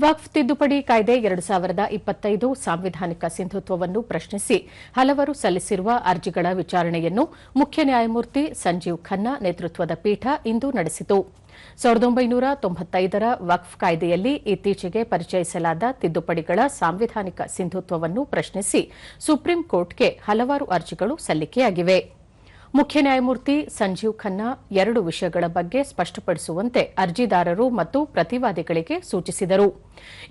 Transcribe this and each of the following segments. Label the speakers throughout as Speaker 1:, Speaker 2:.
Speaker 1: ವಕ್ಫ್ ತಿದ್ದುಪಡಿ ಕಾಯ್ದೆ 2025 ಸಾಂವಿಧಾನಿಕ ಸಿಂಧುತ್ವವನ್ನು ಪ್ರಶ್ನಿಸಿ ಹಲವರು ಸಲ್ಲಿಸಿರುವ ಅರ್ಜಿಗಳ ವಿಚಾರಣೆಯನ್ನು ಮುಖ್ಯ ನ್ಯಾಯಮೂರ್ತಿ ಸಂಜೀವ್ ಖನ್ನಾ ನೇತೃತ್ವದ ಪೀಠ ಇಂದು ನಡೆಸಿತು. 1995ರ ವಕ್ಫ್ ಕಾಯ್ದೆಯಲ್ಲಿ ಇತ್ತೀಚೆಗೆ ಪರಿಚಯಿಸಲಾದ ತಿದ್ದುಪಡಿಗಳ ಸಾಂವಿಧಾನಿಕ ಸಿಂಧುತ್ವವನ್ನು ಪ್ರಶ್ನಿಸಿ ಸುಪ್ರೀಂ ಕೋರ್ಟ್ಗೆ ಹಲವಾರು ಅರ್ಜಿಗಳು ಸಲ್ಲಿಕೆಯಾಗಿವೆ. ಮುಖ್ಯ ನ್ಯಾಯಮೂರ್ತಿ ಸಂಜೀವ್ ಖನ್ನಾ 2 ವಿಷಯಗಳ ಬಗ್ಗೆ ಸ್ಪಷ್ಟಪಡಿಸುವಂತೆ ಅರ್ಜಿದಾರರು ಮತ್ತು ಪ್ರತಿವಾದಿಗಳಿಗೆ ಸೂಚಿಸಿದರು.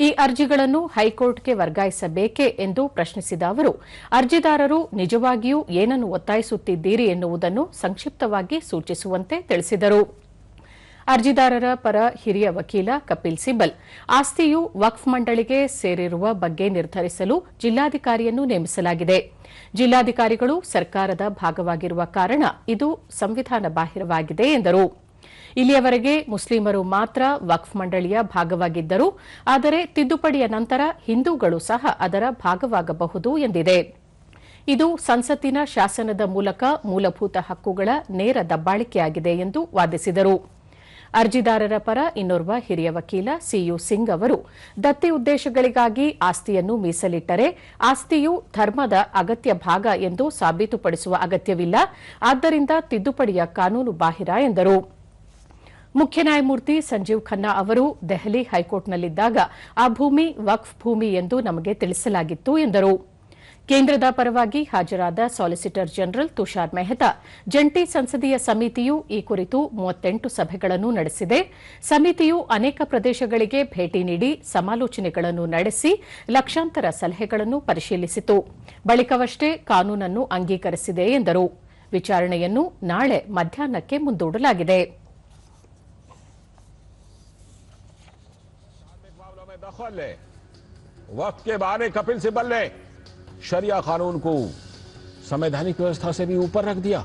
Speaker 1: ಈ ಅರ್ಜಿಗಳನ್ನು ಹೈಕೋರ್ಟ್ಗೆ ವರ್ಗಾಯಿಸಬೇಕೇ ಎಂದು ಪ್ರಶ್ನಿಸಿದ ಅವರು, ಅರ್ಜಿದಾರರು ನಿಜವಾಗಿಯೂ ಏನನ್ನು ಒತ್ತಾಯಿಸುತ್ತಿದ್ದೀರಿ ಎನ್ನುವುದನ್ನು ಸಂಕ್ಷಿಪ್ತವಾಗಿ ಸೂಚಿಸುವಂತೆ ತಿಳಿಸಿದರು. ಅರ್ಜಿದಾರರ ಪರ ಹಿರಿಯ ವಕೀಲ ಕಪಿಲ್ ಸಿಬಲ್, ಆಸ್ತಿಯು ವಕ್ಫ್ ಮಂಡಳಿಗೆ ಸೇರಿರುವ ಬಗ್ಗೆ ನಿರ್ಧರಿಸಲು ಜಿಲ್ಲಾಧಿಕಾರಿಯನ್ನು ನೇಮಿಸಲಾಗಿದೆ. ಜಿಲ್ಲಾಧಿಕಾರಿಗಳು ಸರ್ಕಾರದ ಭಾಗವಾಗಿರುವ ಕಾರಣ ಇದು ಸಂವಿಧಾನ ಬಾಹಿರವಾಗಿದೆ ಎಂದರು. ಇಲ್ಲಿಯವರೆಗೆ ಮುಸ್ಲಿಮರು ಮಾತ್ರ ವಕ್ಫ್ ಮಂಡಳಿಯ ಭಾಗವಾಗಿದ್ದರು. ಆದರೆ ತಿದ್ದುಪಡಿಯ ನಂತರ ಹಿಂದೂಗಳು ಸಹ ಅದರ ಭಾಗವಾಗಬಹುದು ಎಂದಿದೆ. ಇದು ಸಂಸತ್ತಿನ ಶಾಸನದ ಮೂಲಕ ಮೂಲಭೂತ ಹಕ್ಕುಗಳ ನೇರ ದಬ್ಬಾಳಿಕೆಯಾಗಿದೆ ಎಂದು ವಾದಿಸಿದರು. ಅರ್ಜಿದಾರರ ಪರ ಇನ್ನೋರ್ವ ಹಿರಿಯ ವಕೀಲ ಸಿಯು ಸಿಂಗ್ ಅವರು, ದತ್ತಿ ಉದ್ದೇಶಗಳಿಗಾಗಿ ಆಸ್ತಿಯನ್ನು ಮೀಸಲಿಟ್ಟರೆ ಆಸ್ತಿಯು ಧರ್ಮದ ಅಗತ್ಯ ಭಾಗ ಎಂದು ಸಾಬೀತುಪಡಿಸುವ ಅಗತ್ಯವಿಲ್ಲ. ಆದ್ದರಿಂದ ತಿದ್ದುಪಡಿಯ ಕಾನೂನು ಬಾಹಿರ ಎಂದರು. ಮುಖ್ಯ ನ್ಯಾಯಮೂರ್ತಿ ಸಂಜೀವ್ ಖನ್ನಾ ಅವರು ದೆಹಲಿ ಹೈಕೋರ್ಟ್ನಲ್ಲಿದ್ದಾಗ ಆ ಭೂಮಿ ವಕ್ಫ್ ಭೂಮಿ ಎಂದು ನಮಗೆ ತಿಳಿಸಲಾಗಿತ್ತು ಎಂದರು. ಕೇಂದ್ರದ ಪರವಾಗಿ ಹಾಜರಾದ ಸಾಲಿಸಿಟರ್ ಜನರಲ್ ತುಷಾರ್ ಮೆಹ್ತಾ, ಜಂಟಿ ಸಂಸದೀಯ ಸಮಿತಿಯು ಈ ಕುರಿತು 38 ಸಭೆಗಳನ್ನು ನಡೆಸಿದೆ. ಸಮಿತಿಯು ಅನೇಕ ಪ್ರದೇಶಗಳಿಗೆ ಭೇಟಿ ನೀಡಿ ಸಮಾಲೋಚನೆಗಳನ್ನು ನಡೆಸಿ ಲಕ್ಷಾಂತರ ಸಲಹೆಗಳನ್ನು ಪರಿಶೀಲಿಸಿತು. ಬಳಿಕವಷ್ಟೇ ಕಾನೂನನ್ನು ಅಂಗೀಕರಿಸಿದೆ ಎಂದರು. ವಿಚಾರಣೆಯನ್ನು ನಾಳೆ ಮಧ್ಯಾಹ್ನಕ್ಕೆ ಮುಂದೂಡಲಾಗಿದೆ.
Speaker 2: वक्त के बारे कपिल सिब्बल ने शरिया कानून को संवैधानिक व्यवस्था से भी ऊपर रख दिया।